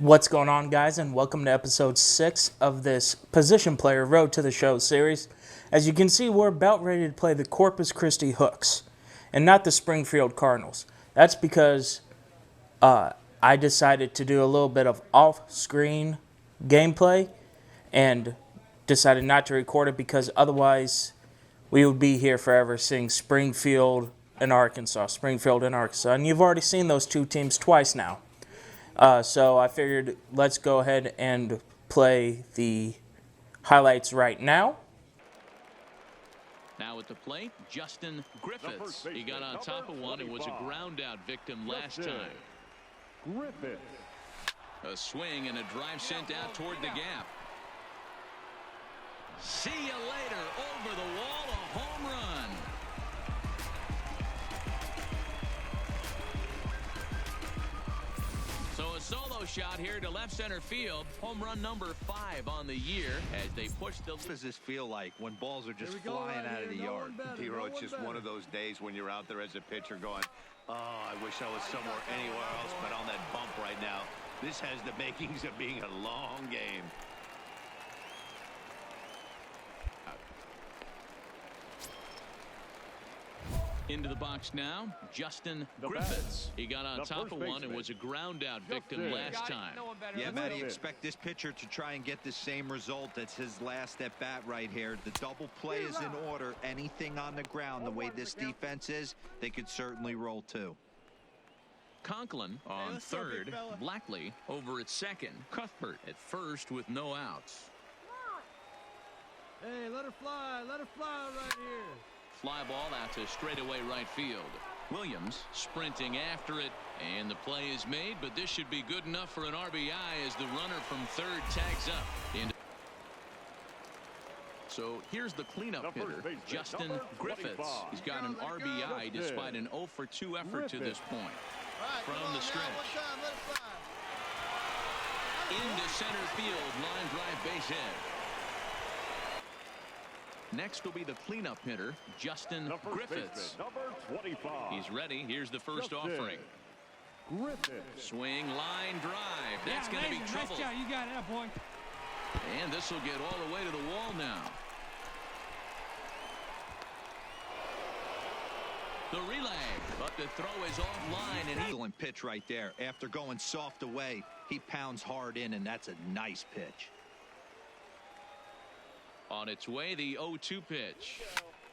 What's going on, guys, and welcome to episode 6 of this Position Player Road to the Show series. As you can see, we're about ready to play the Corpus Christi Hooks and not the Springfield Cardinals. That's because I decided to do a little bit of off-screen gameplay and decided not to record it because otherwise we would be here forever seeing Springfield and Arkansas. And you've already seen those two teams twice now. So I figured let's go ahead and play the highlights right now. Now at the plate, Justin Griffiths. He got on top of one and was a ground-out victim last time. Griffiths. A swing and a drive sent out toward the gap. See you later. Over the wall, a home run. So a solo shot here to left center field. Home run number 5 on the year as they push the... What does this feel like when balls are just flying out of the yard? Hero, it's just one of those days when you're out there as a pitcher going, oh, I wish I was somewhere anywhere else but on that bump right now. This has the makings of being a long game. Into the box now, Justin Griffiths. He got on top of one and was a ground-out victim last time. Yeah, Matty, expect this pitcher to try and get the same result as his last at-bat right here. The double play is in order. Anything on the ground, the way this defense is, they could certainly roll too. Conklin on third, Blackley over at second, Cuthbert at first with no outs. Hey, let her fly right here. Fly ball out to straightaway right field. Williams sprinting after it, and the play is made, but this should be good enough for an RBI as the runner from third tags up. So here's the cleanup hitter, Justin Griffiths. He's got an RBI despite an 0 for 2 effort to this point. From the stretch. Into center field, line drive base hit. Next will be the cleanup hitter, Justin Griffiths. He's ready. Here's the first offering. Swing, line drive. That's going to be trouble. Nice job. You got it, boy. And this will get all the way to the wall now. The relay, but the throw is offline. And Excellent pitch right there. After going soft away, he pounds hard in, and that's a nice pitch. On its way, the 0-2 pitch.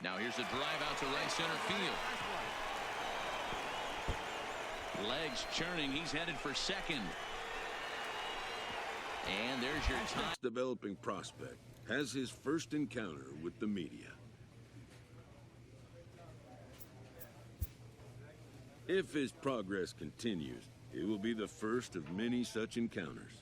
Now here's a drive out to right center field. Legs churning. He's headed for second. And there's your time. Developing prospect has his first encounter with the media. If his progress continues, it will be the first of many such encounters.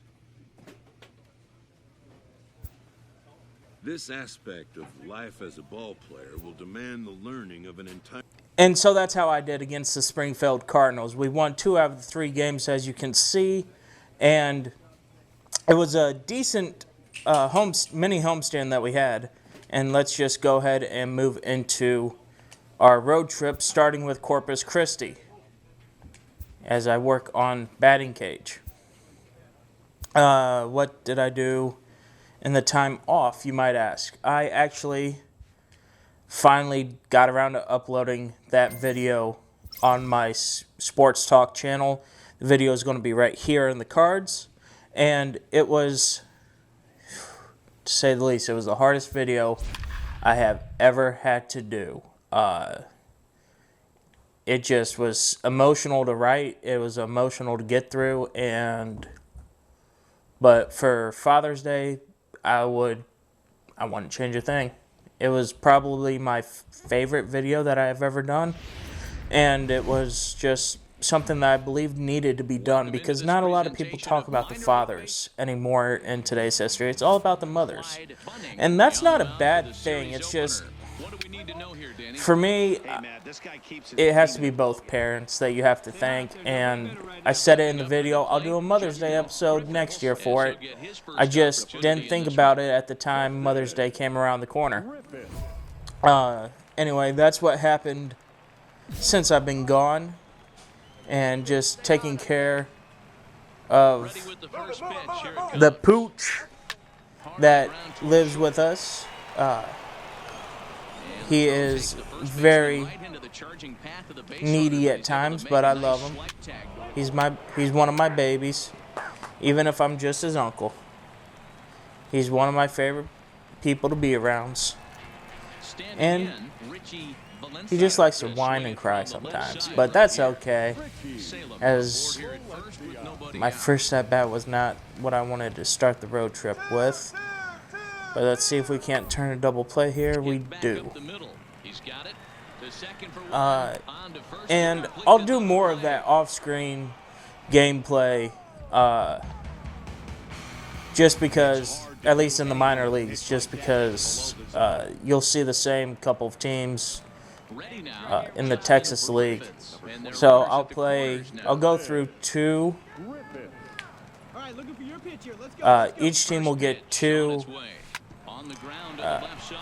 This aspect of life as a ball player will demand the learning of an entire... And so that's how I did against the Springfield Cardinals. We won 2 out of the 3 games, as you can see, and it was a decent mini homestand that we had. And let's just go ahead and move into our road trip, starting with Corpus Christi, as I work on batting cage. What did I do in the time off, you might ask? I actually finally got around to uploading that video on my Sports Talk channel. The video is going to be right here in the cards. And it was, to say the least, it was the hardest video I have ever had to do. It just was emotional to write. It was emotional to get through. But for Father's Day, I wouldn't change a thing. It was probably my favorite video that I have ever done, and it was just something that I believed needed to be done because not a lot of people talk about the fathers anymore in today's history. It's all about the mothers, and that's not a bad thing. It's just, for me, it has to be both parents that you have to thank, and I said it in the video. I'll do a Mother's Day episode next year for it. I just didn't think about it at the time Mother's Day came around the corner. Anyway, that's what happened since I've been gone, and just taking care of Ready with the first pitch. Here it comes. the pooch that lives with us. He is very needy at times, but I love him. He's one of my babies, even if I'm just his uncle. He's one of my favorite people to be around. And he just likes to whine and cry sometimes, but that's okay, as my first at-bat was not what I wanted to start the road trip with. But let's see if we can't turn a double play here. We do. And I'll do more of that off-screen gameplay, just because, at least in the minor leagues, just because you'll see the same couple of teams in the Texas League. So I'll go through two. Each team will get two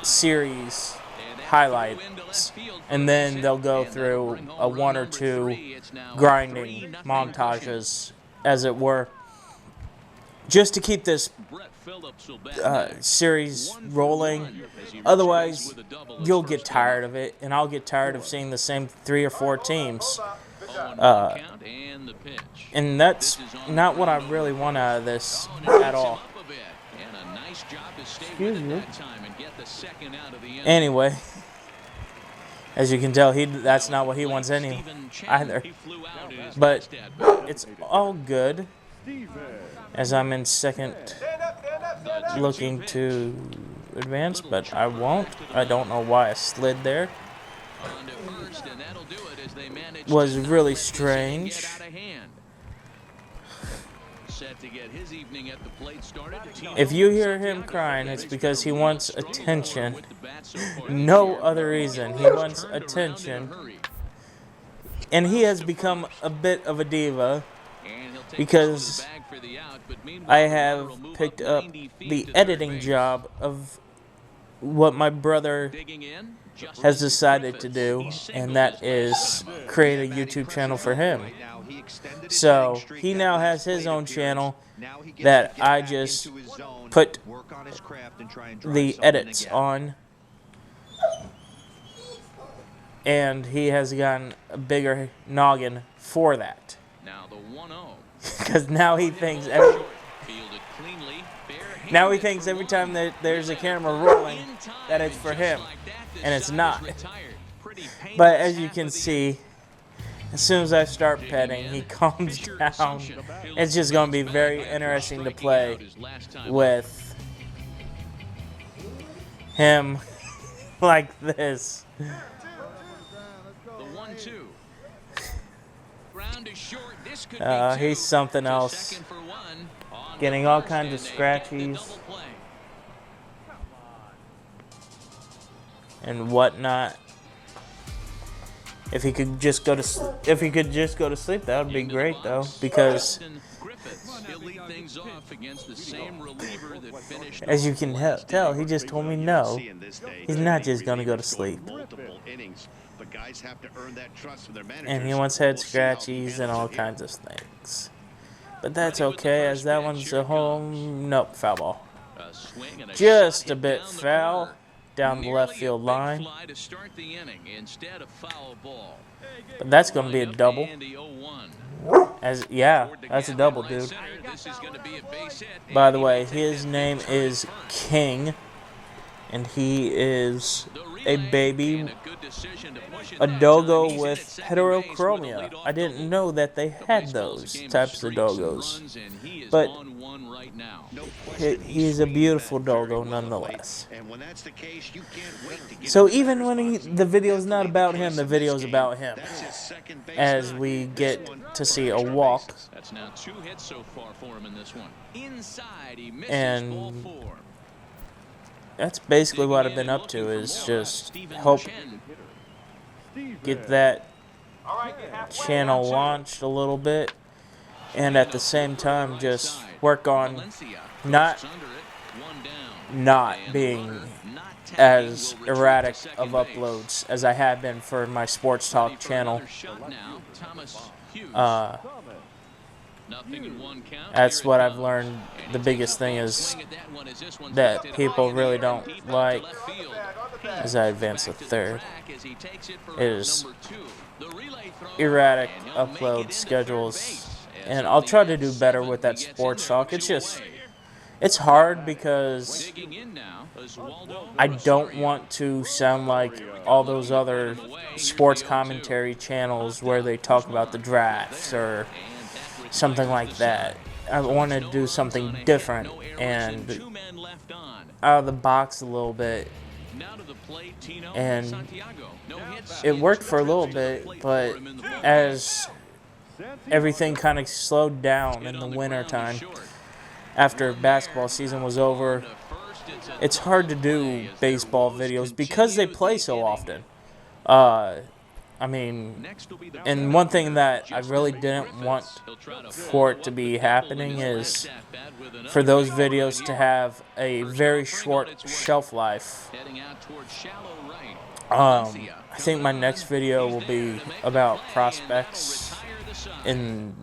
series highlights, and then they'll go through a one or two grinding montages, as it were, just to keep this series rolling. Otherwise, you'll get tired of it, and I'll get tired of seeing the same 3 or 4 teams. And that's not what I really want out of this at all. Excuse me. Anyway, as you can tell, that's not what he wants either. But it's all good, as I'm in second looking to advance, but I won't. I don't know why I slid there. Was really strange. If you hear him crying, it's because he wants attention. No other reason. He wants attention. And he has become a bit of a diva, because I have picked up the editing job of what my brother has decided to do, and that is create a YouTube channel for him. So he now has his own channel that I just put the edits on, and he has gotten a bigger noggin for that. Because now he thinks every time that there's a camera rolling that it's for him, and it's not. But as you can see, as soon as I start petting, he calms down. It's just going to be very interesting to play with him like this. He's something else. Getting all kinds of scratchies and whatnot. If he could just go to sleep, that would be great, though, because as you can tell, he just told me no. He's not just going to go to sleep. And he wants head scratchies and all kinds of things. But that's okay, as that one's a home. Nope, foul ball. Just a bit foul down the left field line. But that's going to be a double. Yeah, that's a double, dude. By the way, his name is King, and he is a baby, a dogo with heterochromia. I didn't know that they had those types of dogos, but he's a beautiful dogo nonetheless. So even when the video's not about him, the video's about him, as we get to see a walk. And that's basically what I've been up to, is just help get that channel launched a little bit, and at the same time just work on not being as erratic of uploads as I have been for my sports talk channel. That's what I've learned. The biggest thing is that people really don't like as I advance to third is erratic upload schedules. And I'll try to do better with that sports talk. It's hard because I don't want to sound like all those other sports commentary channels where they talk about the drafts or something like that. I want to do something different and out of the box a little bit. And it worked for a little bit, but as everything kind of slowed down in the winter time, after basketball season was over, it's hard to do baseball videos because they play so often. I mean, and one thing that I really didn't want for it to be happening is for those videos to have a very short shelf life. I think my next video will be about prospects in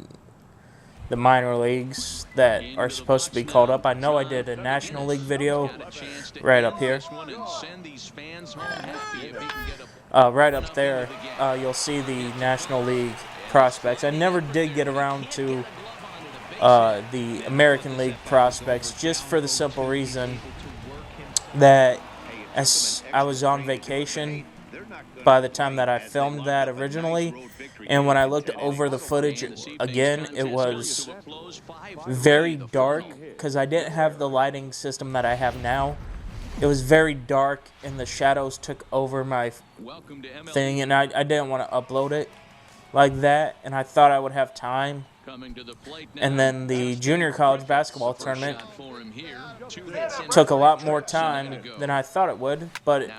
the minor leagues that are supposed to be called up. I know I did a National League video right up here. Right up there, you'll see the National League prospects. I never did get around to the American League prospects just for the simple reason that as I was on vacation by the time that I filmed that originally, and when I looked over the footage again, it was very dark because I didn't have the lighting system that I have now. It was very dark and the shadows took over my thing, and I didn't want to upload it like that, and I thought I would have time. And then the junior college basketball tournament took a lot more time than I thought it would, but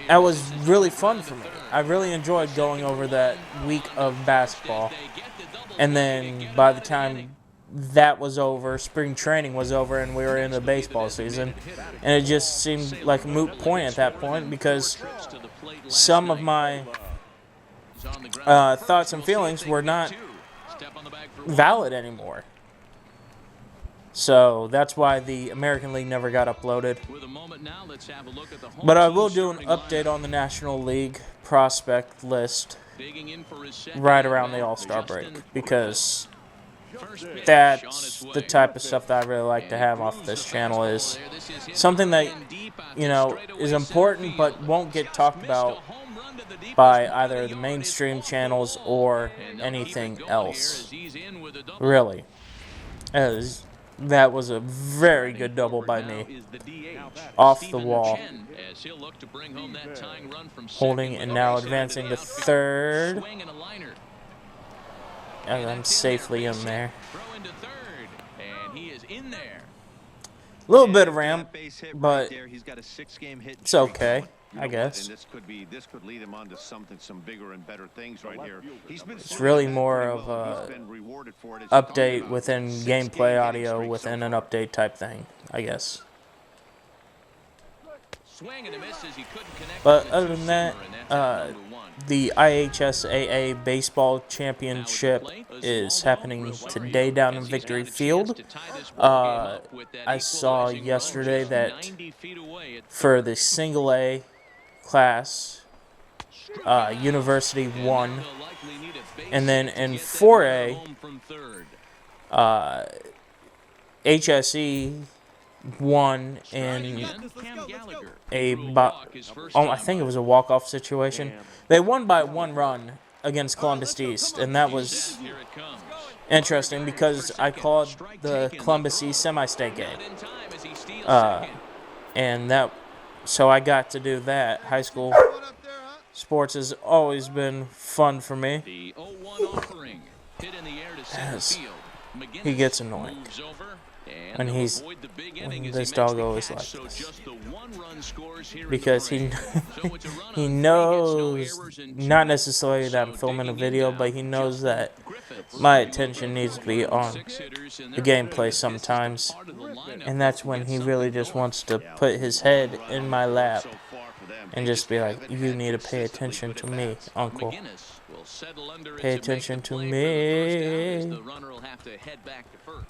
that was really fun for me. I really enjoyed going over that week of basketball. And then by the time that was over, spring training was over, and we were in the baseball season, and it just seemed like a moot point at that point because some of my thoughts and feelings were not valid anymore. So that's why the American League never got uploaded. But I will do an update on the National League prospect list right around the All-Star break, because that's the type of stuff that I really like to have off this channel, is something that, you know, is important but won't get talked about by either the mainstream channels or anything else. Really. That was a very good double by me. Off the wall. Holding and now advancing to third. And I'm safely in there. A little bit of ramp, but it's okay, I guess. This could lead him on to some bigger and better things right here. It's really more of a update within gameplay audio within an update type thing, I guess. But other than that, the IHSAA Baseball Championship is happening today down in Victory Field. I saw yesterday that for the single A class, University won, and then in 4A, HSE won in I think it was a walk-off situation. They won by 1 run against Columbus East, and that was interesting because I called the Columbus East semi-state game, and so I got to do that. High school sports has always been fun for me. Yes. He gets annoying. When this dog always likes this. Because he knows, not necessarily that I'm filming a video, but he knows that my attention needs to be on the gameplay sometimes. And that's when he really just wants to put his head in my lap and just be like, you need to pay attention to me, uncle. will settle under Pay it to make attention the to play for the first out as me. the runner will have to head back to first.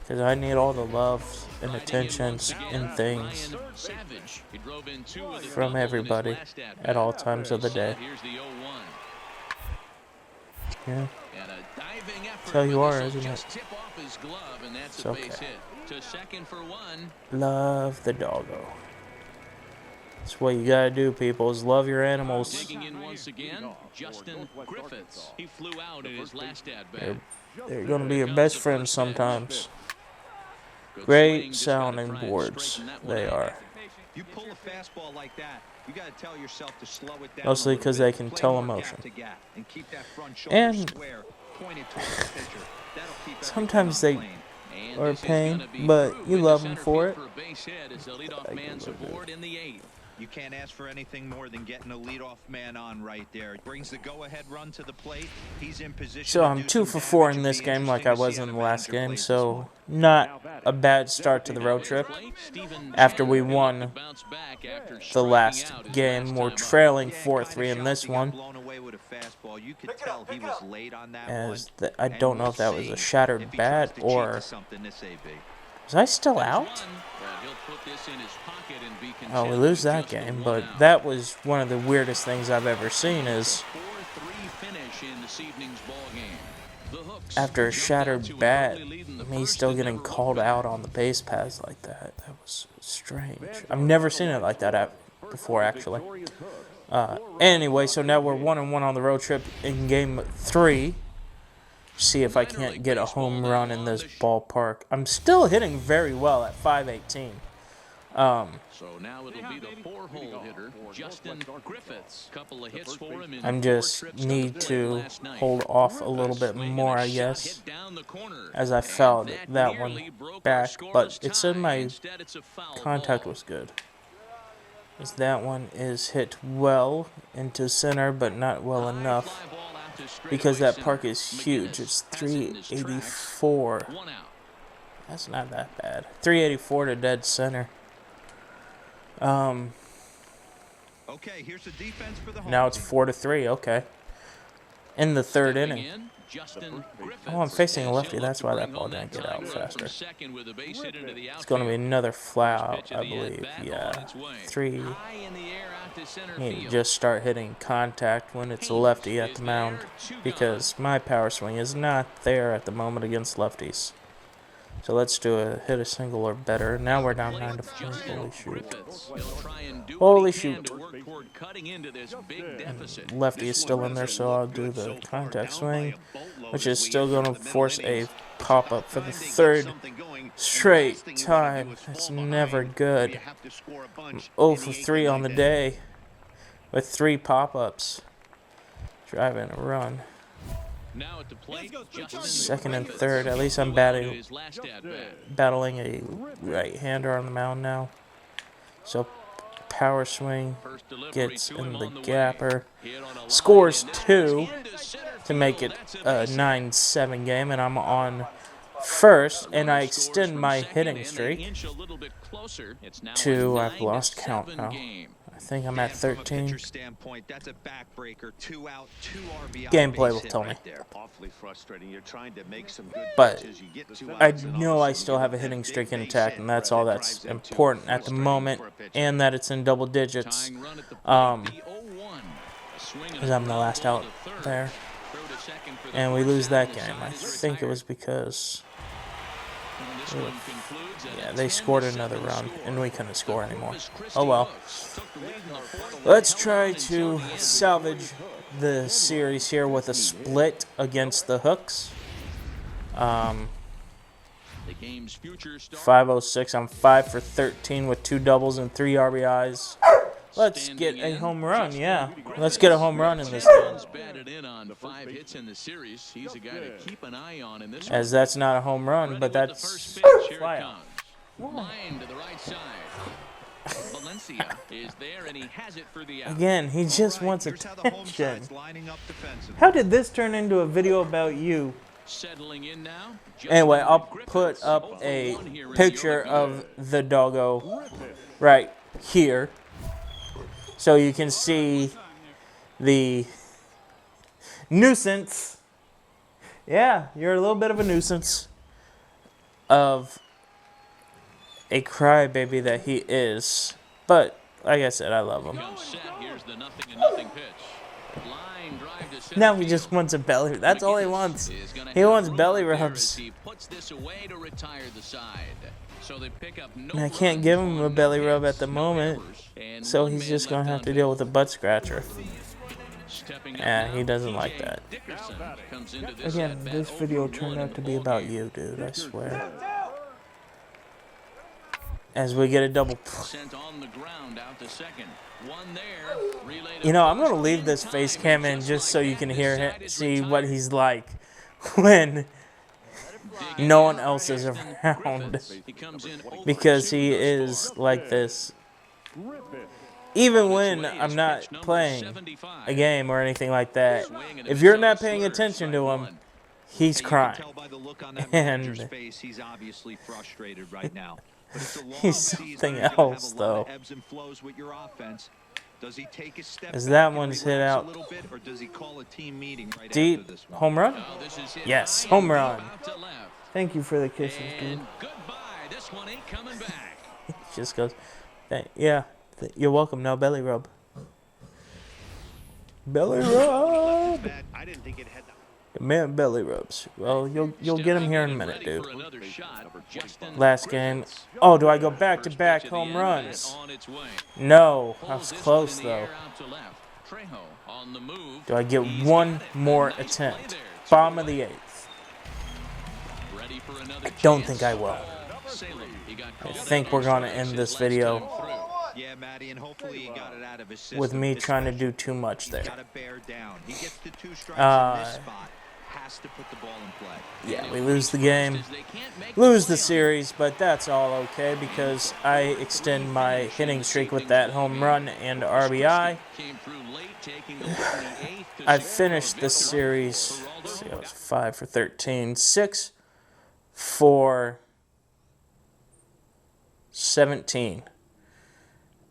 Because I need all the love and Riding in attentions once and again, things Ryan Savage. He drove in 2 with a from double in his everybody last at-bat. at all times of the day. Here's the 0-1. Yeah, And a diving effort, that's how you but are, this'll isn't it? just tip off his glove, and that's It's a base okay. hit. To second for 1. Love the doggo. That's what you gotta do, people, is love your animals. Digging in once again, Justin Griffiths. He flew out in his last at-bat. They're gonna be your best friends sometimes. Great sounding boards, they are. You pull a fastball like that, you got to tell yourself to slow it down. Mostly a little 'cause bit, they can play tell more emotion. gap to gap, and keep that front shoulder And square, pointed towards the pitcher. That'll keep everything sometimes on they plane. And are a this is pain, gonna be but through you in love the them center for field it. for a base hit as the leadoff man's aboard in the 8th. You can't ask for anything more than getting a leadoff man on right there. Brings the go-ahead run to the plate. He's in position. So to I'm do 2 some for 4 damage. in It'll this be game like I interesting to was see in how the last manager game, plays this so one. not a bad start to the road trip. After we won the last game, we're trailing 4-3 in this one. Blown away with a fastball. You could tell he was late on that As one. I don't know if that was a shattered If he bat tries to cheat or to something this AB. was I still out? Oh, we lose that game, but that was one of the weirdest things I've ever seen is after a shattered bat, me still getting called out on the base paths like that. That was strange. I've never seen it like that before, actually. Anyway, so now we're 1-1 on the road trip in game 3. See if I can't get a home run in this ballpark. I'm still hitting very well at 518. So now it'll be the 4-hole hitter, Justin Griffiths. Couple of hits for him in I'm 4 just trips to the need plate to last night. hold off a little bit Swinging more, a I shot guess, hit down the corner. as I And felt that nearly one broke our back, but scoreless it said tie. my Instead, it's a foul contact ball. was good. As that one is hit well into center, but not well High enough, fly ball out to straightaway because that center. park is huge. McGinnis It's has it in his tracks. 384. 1 out. That's not that bad. 384 to dead center. Okay, here's the defense for the home Now it's team. 4-3. Okay. In the third Stepping inning. in, Justin Griffiths. Oh, I'm facing a As lefty. he'll That's look why to that bring ball home didn't that get out tying run from faster. second with a base hit into the It's going to be outfield. another fly out, Pitch of I the believe. at-bat on Yeah. its way. 3. High in the air out to center Need to field. just start hitting contact when it's a lefty at the mound, because my power swing is not there at the moment against lefties. So let's do a hit a single or better. Now we're down 9-4. Holy shoot. Holy shoot. Lefty is still in there, so I'll do the contact swing, which is still going to force a pop-up for the third straight time. That's never good. 0 for 3 on the day with 3 pop-ups. Driving a run. Now at the plate, Second and third. At least I'm battling a right-hander on the mound now. So power swing gets in the gapper. Scores 2 to make it a 9-7 game, and I'm on first, and I extend my hitting streak to, I've lost count now. I think I'm at 13. Gameplay will tell me. But I know I still have a hitting streak intact, and that's all that's important at the moment, and that it's in double digits. Because I'm the last out there. And we lose that game. I think it was because... yeah, they scored another run, and we couldn't score anymore. Oh well. Let's try to salvage the series here with a split against the Hooks. 506. I'm 5 for 13 with 2 doubles and 3 RBIs. Let's get a home run, yeah. Let's get a home run in this game. As that's not a home run, but that's fly out. Again, he just wants attention. How did this turn into a video about you? Anyway, I'll put up a picture of the doggo right here, so you can see the nuisance. Yeah, you're a little bit of a nuisance of a crybaby that he is. But, like I said, I love him. Here's the 0-0 pitch. Line drive to center Now he field. just wants a belly. That's all he wants. He wants belly rubs. He puts this away to retire the side. So they pick up no And I can't give him a runs, belly no rub hits, at the no moment. errors, and So one he's man just going to left have to on deal base. with a butt scratcher. Stepping up Yeah, now, he doesn't like TJ that. Dickerson comes into this Again, at-bat this video 0 for turned 1 out to in be the about ballgame. you, dude. I swear. As we get a double. Sent on the ground out to second. One there. Relay to You know, I'm first going to leave in this time, face and cam in just just like so you that, can this hear side him, is see what retired. he's like when Digging no one in, else is Preston around. Griffiths. He comes in 0 for Because 2 he thus is far. like this. Griffith. Even when This way I'm is not pitch number playing 75. a game or anything like that. Swing and If a you're miss not on a paying slur, attention to strike him, one. he's Hey, you crying. can tell by the look on that And- manager's face, he's obviously frustrated right now. But it's a long He's season, something you're gonna else, have a lot of though. ebbs and flows with your offense. Does he take a step As back that and one's hit relax out. a little bit, or does he call a team meeting right Deep after this one? home run? Oh, this is hit Yes, high home and run. deep out to left. Thank you for the kisses, dude. And goodbye. This one ain't coming back. He just goes, yeah, you're welcome. Now belly rub. Belly rub. Bad. I didn't think it had the The man belly rubs. Well, you'll get him here in a minute, dude. For another shot, Justin Last game. Griffiths. Oh, do I go back to First back pitch of the home at-bat runs? on its way. No, I Pulls was this close one in the though. air out to left. Trejo on the move. Do I get He's one got it. more Nice play attempt? there. Bottom of the eighth. Ready for another I don't chance. think I will. Salem, he got I called think out we're on gonna strikes end his this last video time through. Yeah, Matty, and hopefully he got it out of his system. with me His trying to special do too much He's there. got to bear down. He gets the 2 strikes in this spot. Has to put the ball in play. Yeah, we lose the game, As they can't make the lose the playoffs. series, but that's all okay because I extend my hitting streak with that home run and RBI. Came through late, taking the lead in the eighth to I secure finished a this victory. series. Let's see, I was 5 for 13, 6 for 17.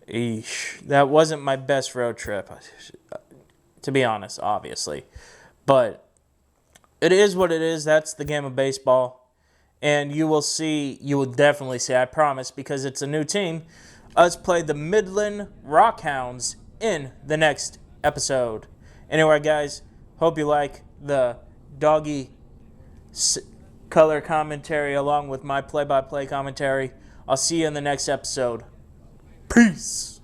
Eesh. That wasn't my best road trip, to be honest, obviously. But it is what it is. That's the game of baseball. And you will definitely see, I promise, because it's a new team, us play the Midland Rockhounds in the next episode. Anyway, guys, hope you like the doggy color commentary along with my play-by-play commentary. I'll see you in the next episode. Peace.